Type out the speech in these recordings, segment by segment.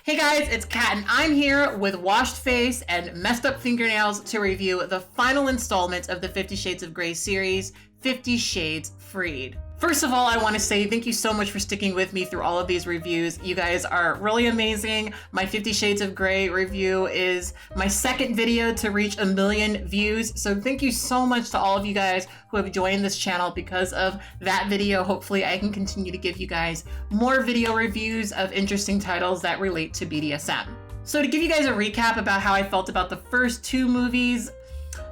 Hey guys, it's Kat and I'm here with washed face and messed up fingernails to review the final installment of the 50 Shades of Grey series, 50 Shades Freed. First of all, I want to say thank you so much for sticking with me through all of these reviews. You guys are really amazing. My 50 Shades of Grey review is my second video to reach 1 million views. So thank you so much to all of you guys who have joined this channel. Because of that video, hopefully I can continue to give you guys more video reviews of interesting titles that relate to BDSM. So to give you guys a recap about how I felt about the first two movies,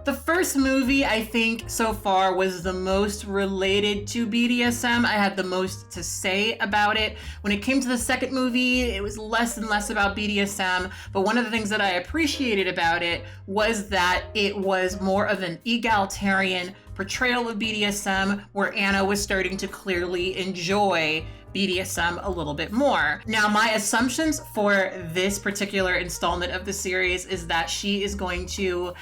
the first movie, I think, so far was the most related to BDSM. I had the most to say about it. When it came to the second movie, it was less and less about BDSM. But one of the things that I appreciated about it was that it was more of an egalitarian portrayal of BDSM, where Anna was starting to clearly enjoy BDSM a little bit more. Now, my assumptions for this particular installment of the series is that she is going to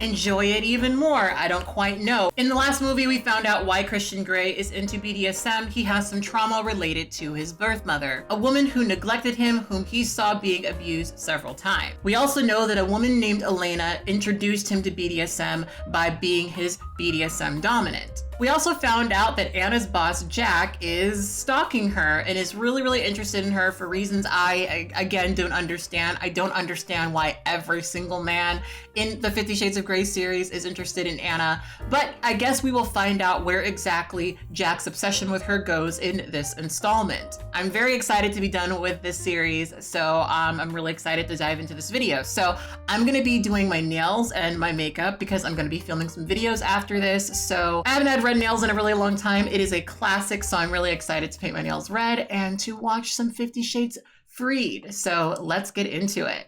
enjoy it even more. I don't quite know. In the last movie, we found out why Christian Grey is into BDSM. He has some trauma related to his birth mother, a woman who neglected him, whom he saw being abused several times. We also know that a woman named Elena introduced him to BDSM by being his BDSM dominant. We also found out that Anna's boss, Jack, is stalking her and is really interested in her for reasons I again, don't understand. I don't understand why every single man in the 50 Shades of Grey series is interested in Anna, but I guess we will find out where exactly Jack's obsession with her goes in this installment. I'm very excited to be done with this series, so I'm really excited to dive into this video. So I'm gonna be doing my nails and my makeup because I'm gonna be filming some videos after this. So I haven't had red nails in a really long time. It is a classic, so I'm really excited to paint my nails red and to watch some 50 Shades Freed. So let's get into it.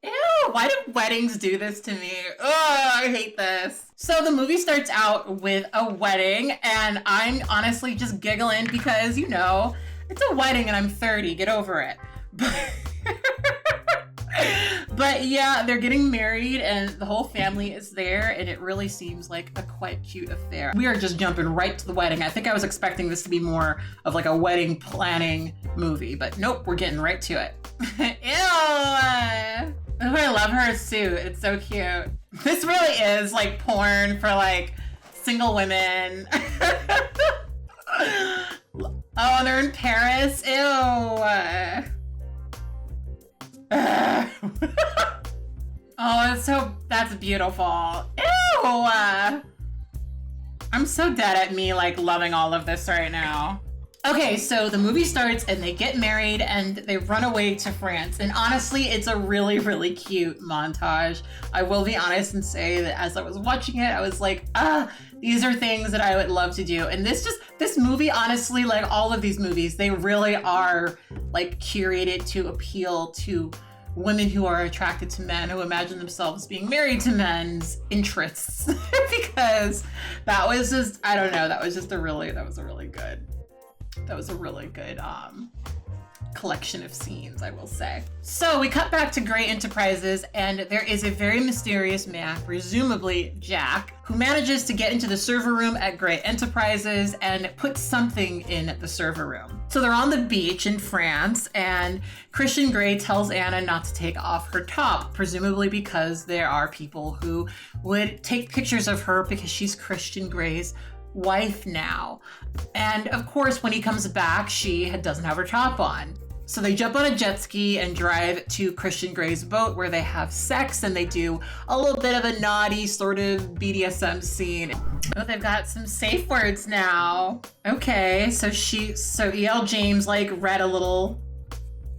Ew, why do weddings do this to me? Oh, I hate this. So the movie starts out with a wedding, and I'm honestly just giggling because, you know, it's a wedding and I'm 30, get over it. But yeah, they're getting married and the whole family is there, and it really seems like a quite cute affair. We are just jumping right to the wedding. I think I was expecting this to be more of like a wedding planning movie, but nope, we're getting right to it. Ew! Oh, I love her suit. It's so cute. This really is like porn for like single women. Oh, they're in Paris. Ew. Oh, that's beautiful. Ew! I'm so dead at me like loving all of this right now. Okay, so the movie starts and they get married and they run away to France. And honestly, it's a really cute montage. I will be honest and say that as I was watching it, I was like, these are things that I would love to do. And this movie, honestly, like all of these movies, they really are like curated to appeal to women who are attracted to men, who imagine themselves being married to men's interests. Because that was just, I don't know, that was a really good collection of scenes, I will say. So we cut back to Grey Enterprises, and there is a very mysterious man, presumably Jack, who manages to get into the server room at Grey Enterprises and put something in the server room. So they're on the beach in France, and Christian Grey tells Anna not to take off her top, presumably because there are people who would take pictures of her because she's Christian Grey's wife now. And of course, when he comes back, she doesn't have her top on. So they jump on a jet ski and drive to Christian Grey's boat, where they have sex and they do a little bit of a naughty sort of BDSM scene. Oh, they've got some safe words now. Okay, so E.L. James like read a little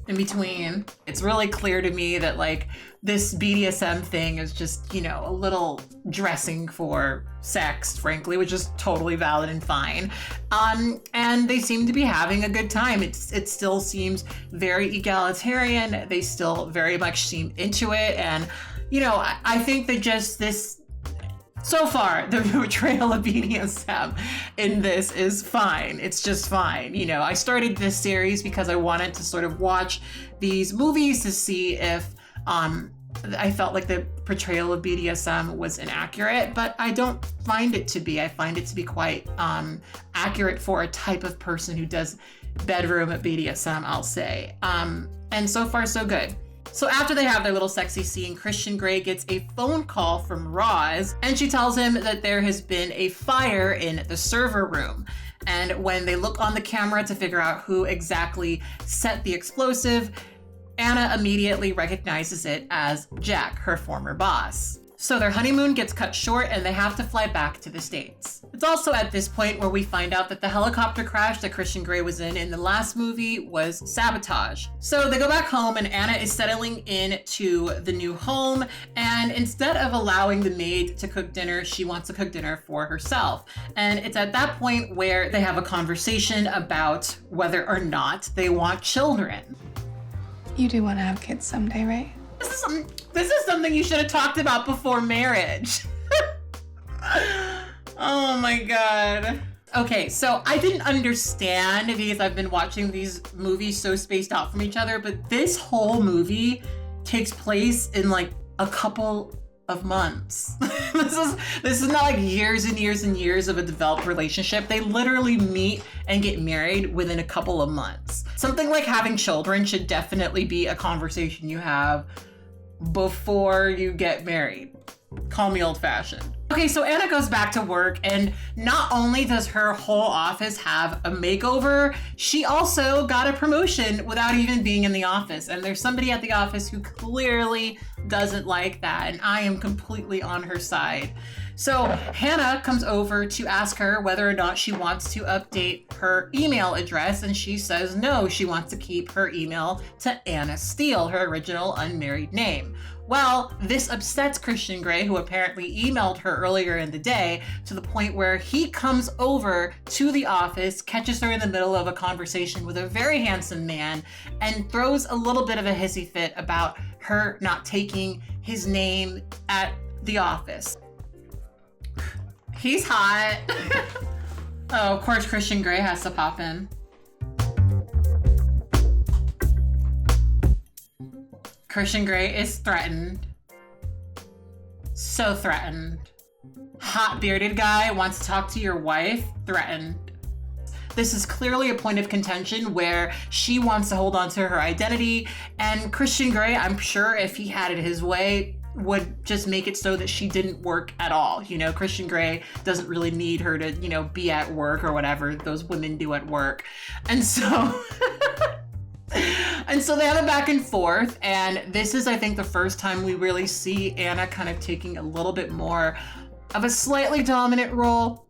in between. It's really clear to me that like this BDSM thing is just, you know, a little dressing for sex, frankly, which is totally valid and fine. And they seem to be having a good time. It still seems very egalitarian. They still very much seem into it. And, you know, I think that just this, so far, the portrayal of BDSM in this is fine. It's just fine. You know, I started this series because I wanted to sort of watch these movies to see if I felt like the portrayal of BDSM was inaccurate, but I don't find it to be. I find it to be quite accurate for a type of person who does bedroom BDSM, I'll say. And so far, so good. So after they have their little sexy scene, Christian Grey gets a phone call from Roz, and she tells him that there has been a fire in the server room. And when they look on the camera to figure out who exactly set the explosive, Anna immediately recognizes it as Jack, her former boss. So their honeymoon gets cut short and they have to fly back to the States. It's also at this point where we find out that the helicopter crash that Christian Grey was in the last movie was sabotage. So they go back home and Anna is settling into the new home, and instead of allowing the maid to cook dinner, she wants to cook dinner for herself. And it's at that point where they have a conversation about whether or not they want children. You do want to have kids someday, right? This is something you should have talked about before marriage. Oh my God. Okay, so I didn't understand because I've been watching these movies so spaced out from each other, but this whole movie takes place in like a couple of months. This is not like years and years and years of a developed relationship. They literally meet and get married within a couple of months. Something like having children should definitely be a conversation you have before you get married. Call me old-fashioned. Okay, so Anna goes back to work, and not only does her whole office have a makeover, she also got a promotion without even being in the office. And there's somebody at the office who clearly doesn't like that, and I am completely on her side. So Hannah comes over to ask her whether or not she wants to update her email address, and she says no, she wants to keep her email to Anna Steele, her original unmarried name. Well, this upsets Christian Grey, who apparently emailed her earlier in the day, to the point where he comes over to the office, catches her in the middle of a conversation with a very handsome man, and throws a little bit of a hissy fit about her not taking his name at the office. He's hot. Oh, of course, Christian Grey has to pop in. Christian Grey is threatened. So threatened. Hot bearded guy wants to talk to your wife. Threatened. This is clearly a point of contention where she wants to hold on to her identity, and Christian Grey, I'm sure if he had it his way, would just make it so that she didn't work at all. You know, Christian Grey doesn't really need her to, you know, be at work or whatever those women do at work. And so and so they have a back and forth, and this is, I think, the first time we really see Anna kind of taking a little bit more of a slightly dominant role.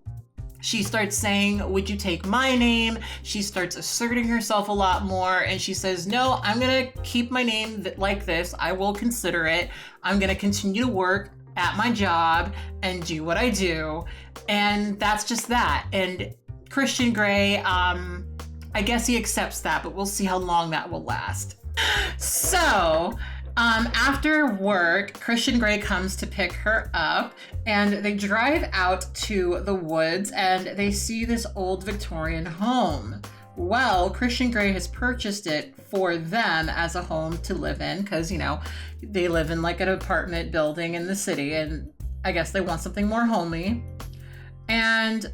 She starts saying, "Would you take my name?" She starts asserting herself a lot more, and she says, "No, I'm gonna keep my name like this. I will consider it. I'm gonna continue to work at my job and do what I do." And that's just that. And Christian Grey, I guess he accepts that, but we'll see how long that will last. So, after work, Christian Grey comes to pick her up, and they drive out to the woods, and they see this old Victorian home. Well, Christian Grey has purchased it for them as a home to live in, because, you know, they live in like an apartment building in the city, and I guess they want something more homey. And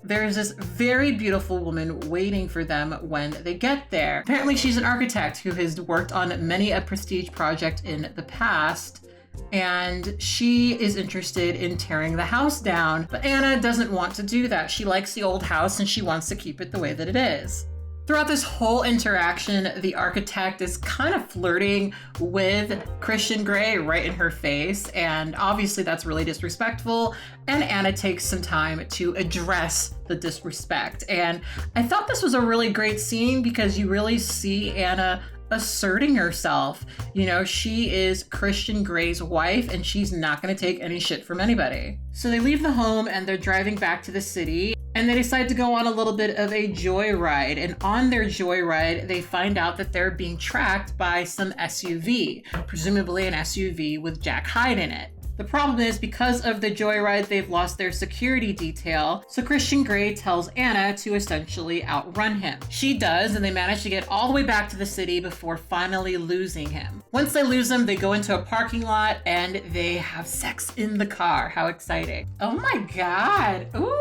there's this very beautiful woman waiting for them when they get there. Apparently she's an architect who has worked on many a prestige project in the past, and she is interested in tearing the house down. But Anna doesn't want to do that. She likes the old house and she wants to keep it the way that it is. Throughout this whole interaction, the architect is kind of flirting with Christian Grey right in her face, and obviously that's really disrespectful, and Anna takes some time to address the disrespect. And I thought this was a really great scene because you really see Anna asserting herself. You know, she is Christian Grey's wife, and she's not going to take any shit from anybody. So they leave the home and they're driving back to the city, and they decide to go on a little bit of a joyride. And on their joyride, they find out that they're being tracked by some SUV, presumably an SUV with Jack Hyde in it. The problem is, because of the joyride, they've lost their security detail, so Christian Grey tells Anna to essentially outrun him. She does, and they manage to get all the way back to the city before finally losing him. Once they lose him, they go into a parking lot and they have sex in the car. How exciting. Oh my God. Ooh,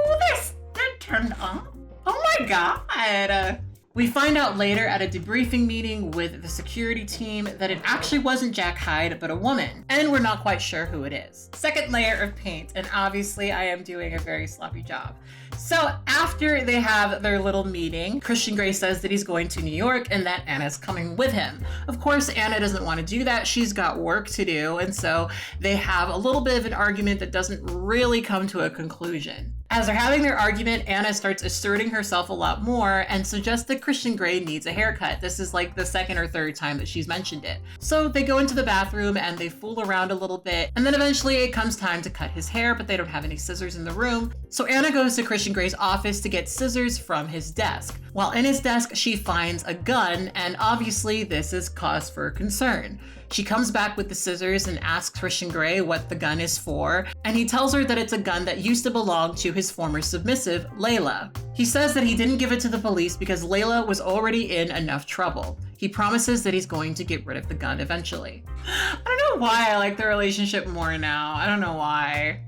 they're turned on. Oh my God. We find out later at a debriefing meeting with the security team that it actually wasn't Jack Hyde, but a woman, and we're not quite sure who it is. Second layer of paint, and obviously I am doing a very sloppy job. So after they have their little meeting, Christian Grey says that he's going to New York and that Anna's coming with him. Of course, Anna doesn't want to do that. She's got work to do, and so they have a little bit of an argument that doesn't really come to a conclusion. As they're having their argument, Anna starts asserting herself a lot more and suggests that Christian Grey needs a haircut. This is like the second or third time that she's mentioned it. So they go into the bathroom and they fool around a little bit, and then eventually it comes time to cut his hair, but they don't have any scissors in the room. So Anna goes to Christian Grey's office to get scissors from his desk. While in his desk, she finds a gun, and obviously this is cause for concern. She comes back with the scissors and asks Christian Grey what the gun is for, and he tells her that it's a gun that used to belong to his former submissive, Layla. He says that he didn't give it to the police because Layla was already in enough trouble. He promises that he's going to get rid of the gun eventually. I don't know why I like the relationship more now. I don't know why.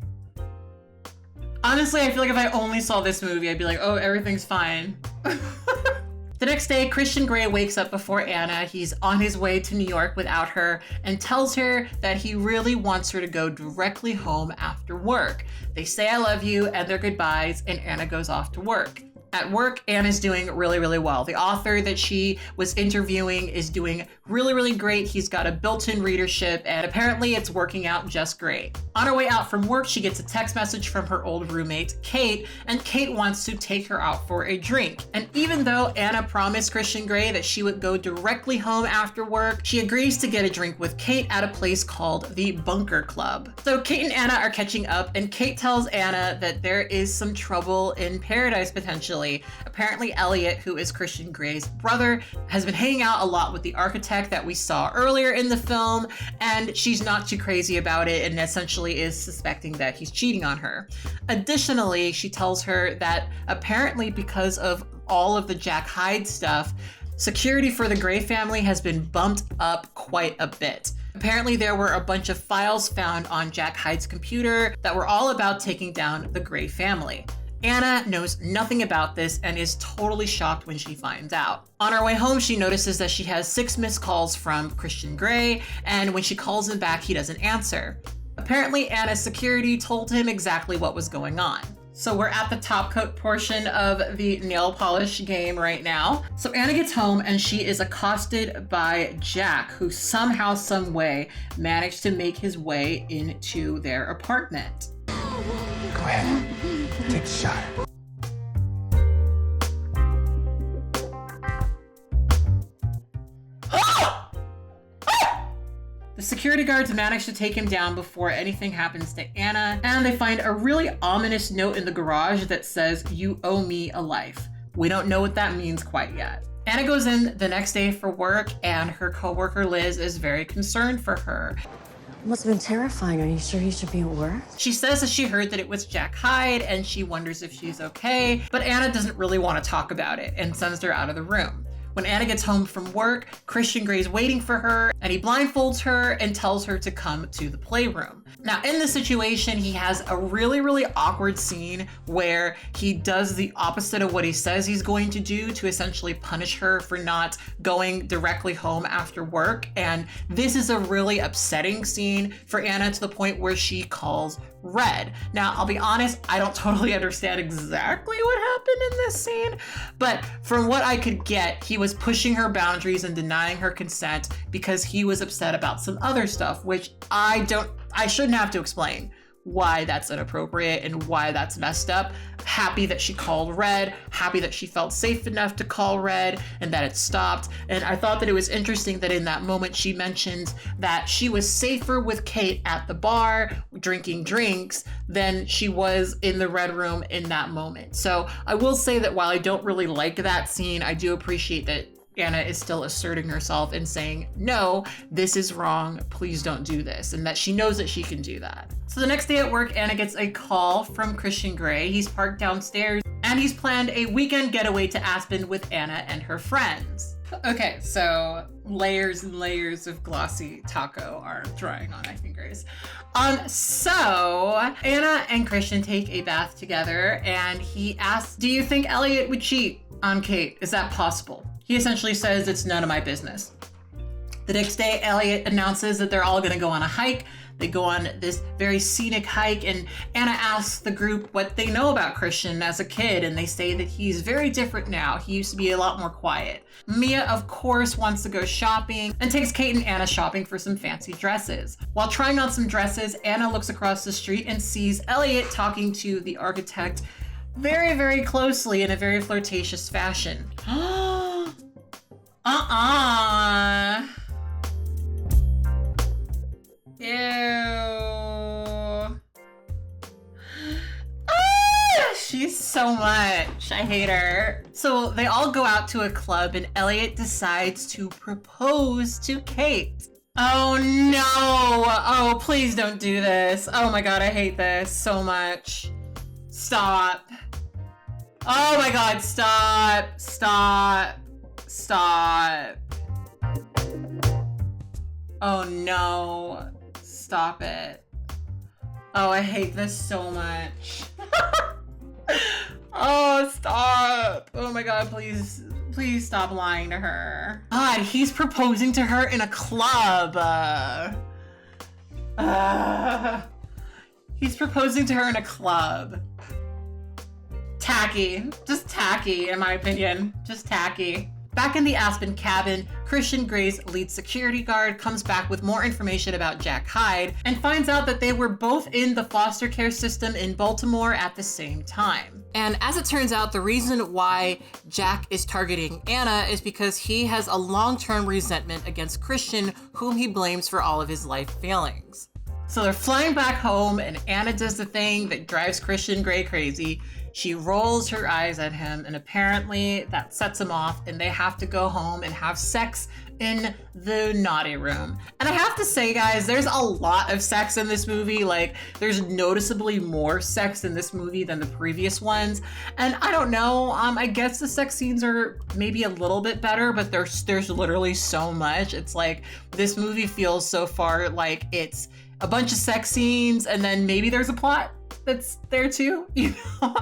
Honestly, I feel like if I only saw this movie, I'd be like, oh, everything's fine. The next day, Christian Grey wakes up before Anna. He's on his way to New York without her and tells her that he really wants her to go directly home after work. They say I love you and their goodbyes, and Anna goes off to work. At work, Anna's doing really, really well. The author that she was interviewing is doing really, really great. He's got a built-in readership, and apparently it's working out just great. On her way out from work, she gets a text message from her old roommate, Kate, and Kate wants to take her out for a drink. And even though Anna promised Christian Grey that she would go directly home after work, she agrees to get a drink with Kate at a place called the Bunker Club. So Kate and Anna are catching up, and Kate tells Anna that there is some trouble in paradise potentially. Apparently Elliot, who is Christian Grey's brother, has been hanging out a lot with the architect that we saw earlier in the film, and she's not too crazy about it and essentially is suspecting that he's cheating on her. Additionally, she tells her that apparently because of all of the Jack Hyde stuff, security for the Grey family has been bumped up quite a bit. Apparently there were a bunch of files found on Jack Hyde's computer that were all about taking down the Grey family. Anna knows nothing about this and is totally shocked when she finds out. On her way home, she notices that she has 6 missed calls from Christian Grey, and when she calls him back, he doesn't answer. Apparently, Anna's security told him exactly what was going on. So we're at the top coat portion of the nail polish game right now. So Anna gets home and she is accosted by Jack, who somehow, some way managed to make his way into their apartment. Go ahead. Take the shot. The security guards manage to take him down before anything happens to Anna, and they find a really ominous note in the garage that says, "You owe me a life." We don't know what that means quite yet. Anna goes in the next day for work, and her coworker Liz is very concerned for her. It must have been terrifying. Are you sure he should be at work? She says that she heard that it was Jack Hyde and she wonders if she's okay, but Anna doesn't really want to talk about it and sends her out of the room. When Anna gets home from work, Christian Grey's waiting for her, and he blindfolds her and tells her to come to the playroom. Now, in this situation, he has a really, really awkward scene where he does the opposite of what he says he's going to do to essentially punish her for not going directly home after work. And this is a really upsetting scene for Anna to the point where she calls Red. Now, I'll be honest, I don't totally understand exactly what happened in this scene, but from what I could get, he was pushing her boundaries and denying her consent because he was upset about some other stuff, which I shouldn't have to explain why that's inappropriate and why that's messed up. Happy that she called Red, happy that she felt safe enough to call Red and that it stopped. And I thought that it was interesting that in that moment she mentioned that she was safer with Kate at the bar drinking drinks than she was in the Red room in that moment. So I will say that while I don't really like that scene, I do appreciate that Anna is still asserting herself and saying, no, this is wrong, please don't do this, and that she knows that she can do that. So the next day at work, Anna gets a call from Christian Grey. He's parked downstairs and he's planned a weekend getaway to Aspen with Anna and her friends. Okay, so layers and layers of glossy taco are drying on my fingers. So Anna and Christian take a bath together and he asks, do you think Elliot would cheat? on Kate. Is that possible? He essentially says it's none of my business. The next day, Elliot announces that they're all gonna go on a hike. They go on this very scenic hike, and Anna asks the group what they know about Christian as a kid, and they say that he's very different now. He used to be a lot more quiet. Mia, of course, wants to go shopping and takes Kate and Anna shopping for some fancy dresses. While trying on some dresses, Anna looks across the street and sees Elliot talking to the architect very, very closely in a very flirtatious fashion. Ew. She's so much. I hate her. So they all go out to a club and Elliot decides to propose to Kate. Oh no. Oh, please don't do this. Oh my God, I hate this so much. Stop. Oh my God, stop. Stop. Stop. Oh no. Stop it. Oh, I hate this so much. Oh, stop. Oh my God, please stop lying to her. God, he's proposing to her in a club. He's proposing to her in a club. Tacky. Just tacky, in my opinion. Just tacky. Back in the Aspen cabin, Christian Gray's lead security guard comes back with more information about Jack Hyde and finds out that they were both in the foster care system in Baltimore at the same time. And as it turns out, the reason why Jack is targeting Anna is because he has a long-term resentment against Christian, whom he blames for all of his life failings. So they're flying back home and Anna does the thing that drives Christian Grey crazy. She rolls her eyes at him and apparently that sets him off and they have to go home and have sex in the naughty room. And I have to say, guys, there's a lot of sex in this movie. Like, there's noticeably more sex in this movie than the previous ones. And I don't know, I guess the sex scenes are maybe a little bit better, but there's literally so much. It's like, this movie feels so far like it's a bunch of sex scenes and then maybe there's a plot that's there too, you know?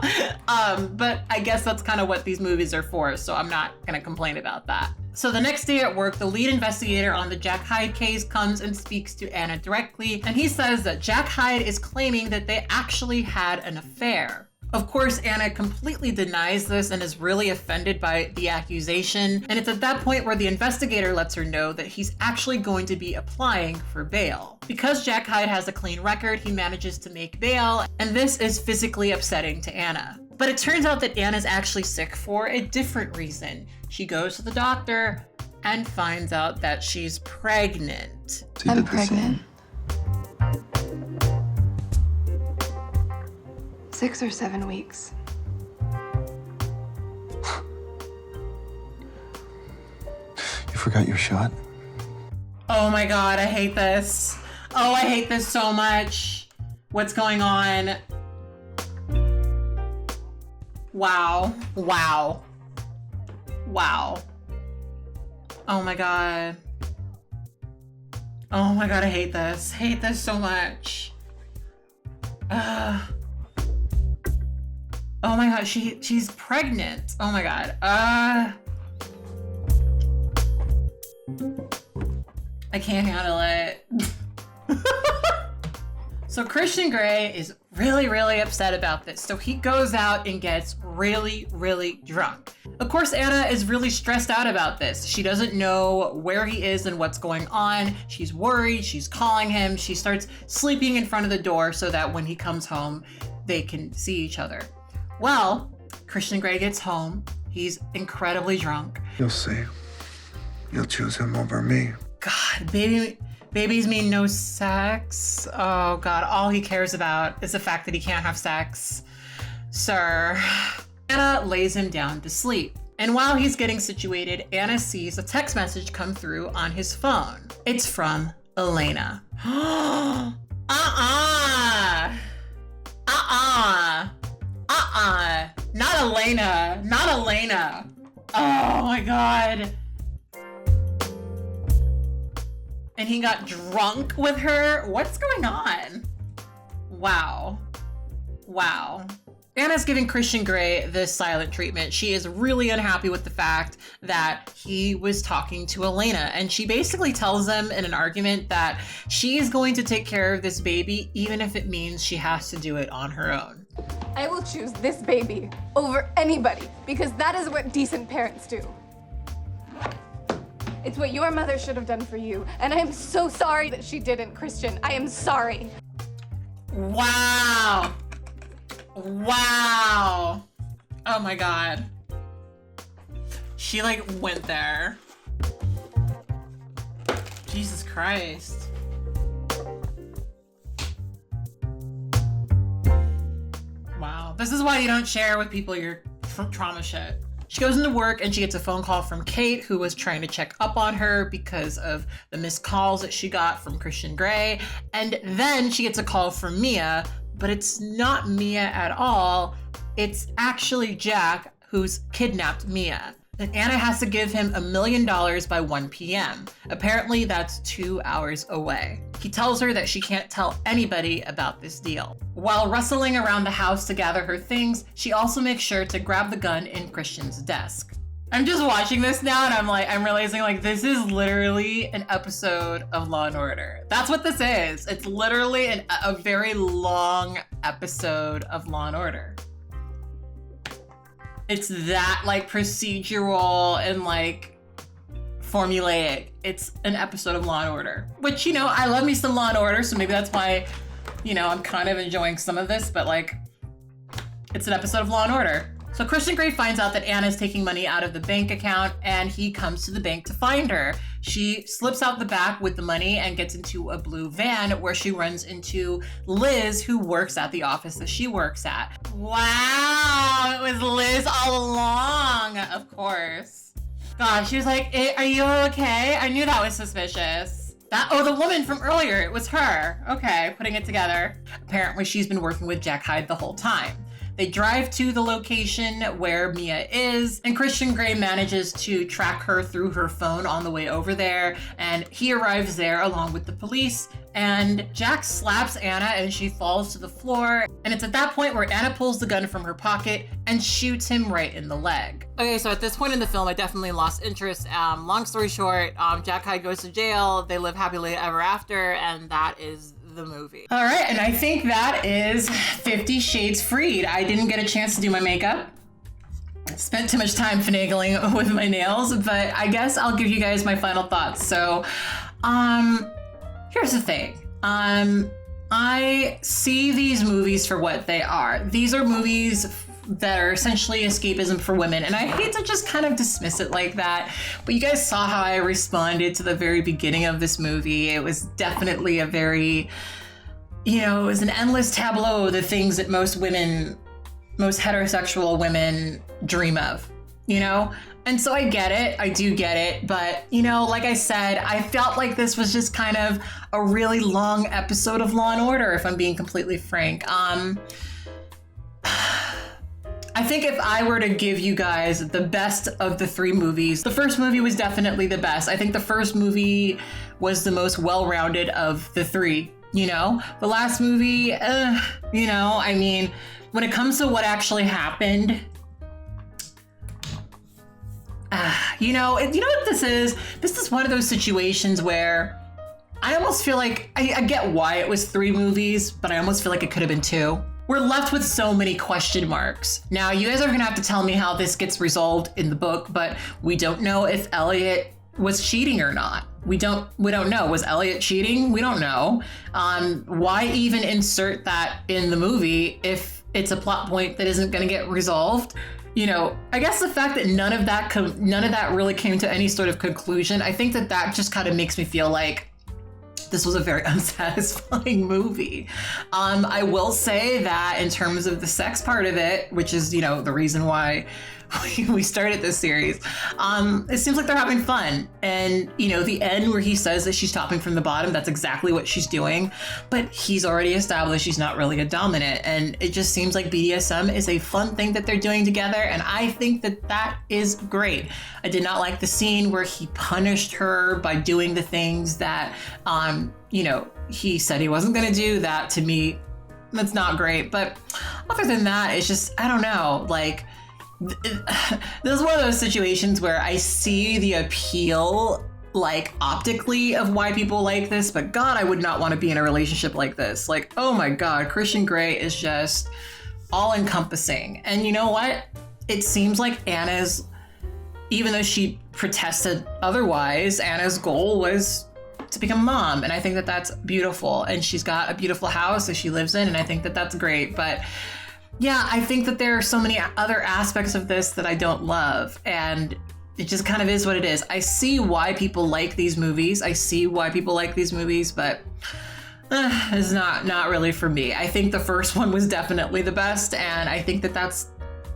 But I guess that's kind of what these movies are for, so I'm not gonna complain about that. So the next day at work, the lead investigator on the Jack Hyde case comes and speaks to Anna directly, and he says that Jack Hyde is claiming that they actually had an affair. Of course, Anna completely denies this and is really offended by the accusation, and it's at that point where the investigator lets her know that he's actually going to be applying for bail. Because Jack Hyde has a clean record, he manages to make bail, and this is physically upsetting to Anna. But it turns out that Anna's actually sick for a different reason. She goes to the doctor and finds out that she's pregnant. I'm pregnant. 6 or 7 weeks. You forgot your shot? Oh my God, I hate this. Oh, I hate this so much. What's going on? Wow. Wow. Wow. Oh my God. Oh my God, I hate this. Hate this so much. Oh my God, she's pregnant. Oh my God. I can't handle it. So Christian Grey is really, really upset about this. So he goes out and gets really, really drunk. Of course, Anna is really stressed out about this. She doesn't know where he is and what's going on. She's worried, she's calling him. She starts sleeping in front of the door so that when he comes home, they can see each other. Well, Christian Grey gets home. He's incredibly drunk. You'll see. You'll choose him over me. God, babies mean no sex. Oh God, all he cares about is the fact that he can't have sex. Sir. Anna lays him down to sleep. And while he's getting situated, Anna sees a text message come through on his phone. It's from Elena. Not Elena. Not Elena. Oh my God. And he got drunk with her? What's going on? Wow. Wow. Anna's giving Christian Grey this silent treatment. She is really unhappy with the fact that he was talking to Elena, and she basically tells them in an argument that she is going to take care of this baby even if it means she has to do it on her own. I will choose this baby over anybody because that is what decent parents do. It's what your mother should have done for you, and I am so sorry that she didn't, Christian. I am sorry. Wow. Wow. Oh my God. She like went there. Jesus Christ. Wow. This is why you don't share with people your trauma shit. She goes into work and she gets a phone call from Kate, who was trying to check up on her because of the missed calls that she got from Christian Grey. And then she gets a call from Mia, but it's not Mia at all. It's actually Jack, who's kidnapped Mia. And Anna has to give him $1 million by 1 p.m. Apparently that's 2 hours away. He tells her that she can't tell anybody about this deal. While rustling around the house to gather her things, she also makes sure to grab the gun in Christian's desk. I'm just watching this now and I'm realizing like this is literally an episode of Law & Order. That's what this is. It's literally a very long episode of Law & Order. It's that like procedural and like formulaic. It's an episode of Law & Order, which, you know, I love me some Law & Order, so maybe that's why, you know, I'm kind of enjoying some of this, but like, it's an episode of Law & Order. So Christian Grey finds out that Anna's taking money out of the bank account and he comes to the bank to find her. She slips out the back with the money and gets into a blue van where she runs into Liz, who works at the office that she works at. Wow, it was Liz all along, of course. God, she was like, "Are you okay?" I knew that was suspicious. The woman from earlier, it was her. Okay, putting it together. Apparently she's been working with Jack Hyde the whole time. They drive to the location where Mia is, and Christian Grey manages to track her through her phone on the way over there, and he arrives there along with the police, and Jack slaps Anna and she falls to the floor, and it's at that point where Anna pulls the gun from her pocket and shoots him right in the leg. Okay, so at this point in the film, I definitely lost interest. Long story short, Jack Hyde goes to jail, they live happily ever after, and that is the movie. All right, and I think that is 50 Shades Freed. I didn't get a chance to do my makeup. Spent too much time finagling with my nails, but I guess I'll give you guys my final thoughts. So, here's the thing. I see these movies for what they are. These are movies that are essentially escapism for women, and I hate to just kind of dismiss it like that, but you guys saw how I responded to the very beginning of this movie. It was definitely a very, you know, it was an endless tableau of the things that most heterosexual women dream of, you know? And so I get it, I do get it, but, you know, like I said, I felt like this was just kind of a really long episode of Law & Order, if I'm being completely frank. I think if I were to give you guys the best of the three movies, the first movie was definitely the best. I think the first movie was the most well-rounded of the three, you know? The last movie, you know, I mean, when it comes to what actually happened, you know what this is? This is one of those situations where I almost feel like, I get why it was 3 movies, but I almost feel like it could have been 2. We're left with so many question marks. Now, you guys are gonna have to tell me how this gets resolved in the book, but we don't know if Elliot was cheating or not. We don't know. Was Elliot cheating? We don't know. Why even insert that in the movie if it's a plot point that isn't gonna get resolved? You know, I guess the fact that none of that really came to any sort of conclusion, I think that just kind of makes me feel like this was a very unsatisfying movie. I will say that in terms of the sex part of it, which is, you know, the reason why we started this series, it seems like they're having fun. And, you know, the end where he says that she's topping from the bottom, that's exactly what she's doing. But he's already established she's not really a dominant. And it just seems like BDSM is a fun thing that they're doing together. And I think that is great. I did not like the scene where he punished her by doing the things that, you know, he said he wasn't going to do. That to me That's not great. But other than that, it's just, I don't know, like, this is one of those situations where I see the appeal, like, optically of why people like this, but God, I would not want to be in a relationship like this. Like, oh my God, Christian Grey is just all encompassing. And you know what? It seems like Anna's, even though she protested otherwise, Anna's goal was to become a mom. And I think that that's beautiful. And she's got a beautiful house that she lives in. And I think that that's great. But yeah, I think that there are so many other aspects of this that I don't love. And it just kind of is what it is. I see why people like these movies. But it's not really for me. I think the first one was definitely the best. And I think that that's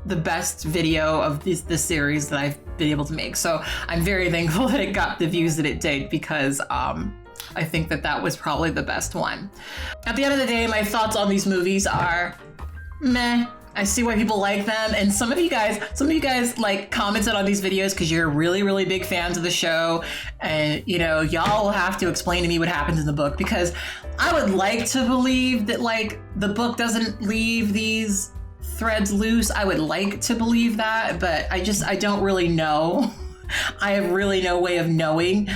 the best video of this series that I've been able to make. So I'm very thankful that it got the views that it did, because I think that that was probably the best one. At the end of the day, my thoughts on these movies are meh. I see why people like them, and some of you guys like commented on these videos because you're really, really big fans of the show, and you know, y'all will have to explain to me what happens in the book, because I would like to believe that like the book doesn't leave these threads loose. I would like to believe that, but I don't really know. I have really no way of knowing.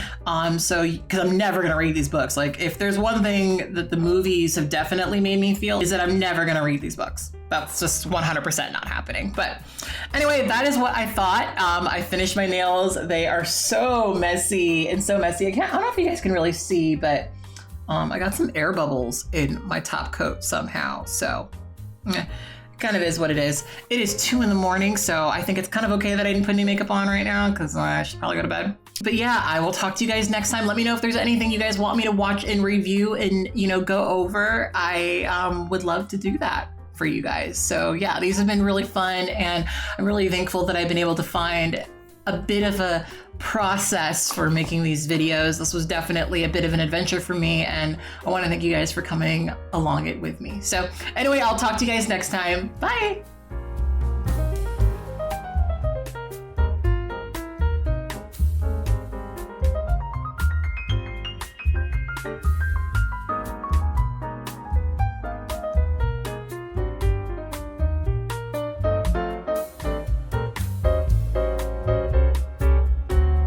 So, because I'm never going to read these books. Like, if there's one thing that the movies have definitely made me feel, is that I'm never going to read these books. That's just 100% not happening. But anyway, that is what I thought. I finished my nails. They are so messy and so messy. I don't know if you guys can really see, but I got some air bubbles in my top coat somehow. So, kind of is what it is. It is 2 a.m, so I think it's kind of okay that I didn't put any makeup on right now, because I should probably go to bed. But yeah, I will talk to you guys next time. Let me know if there's anything you guys want me to watch and review and, you know, go over. I would love to do that for you guys. So yeah, these have been really fun, and I'm really thankful that I've been able to find a bit of a process for making these videos. This was definitely a bit of an adventure for me, and I want to thank you guys for coming along it with me. So anyway, I'll talk to you guys next time. Bye.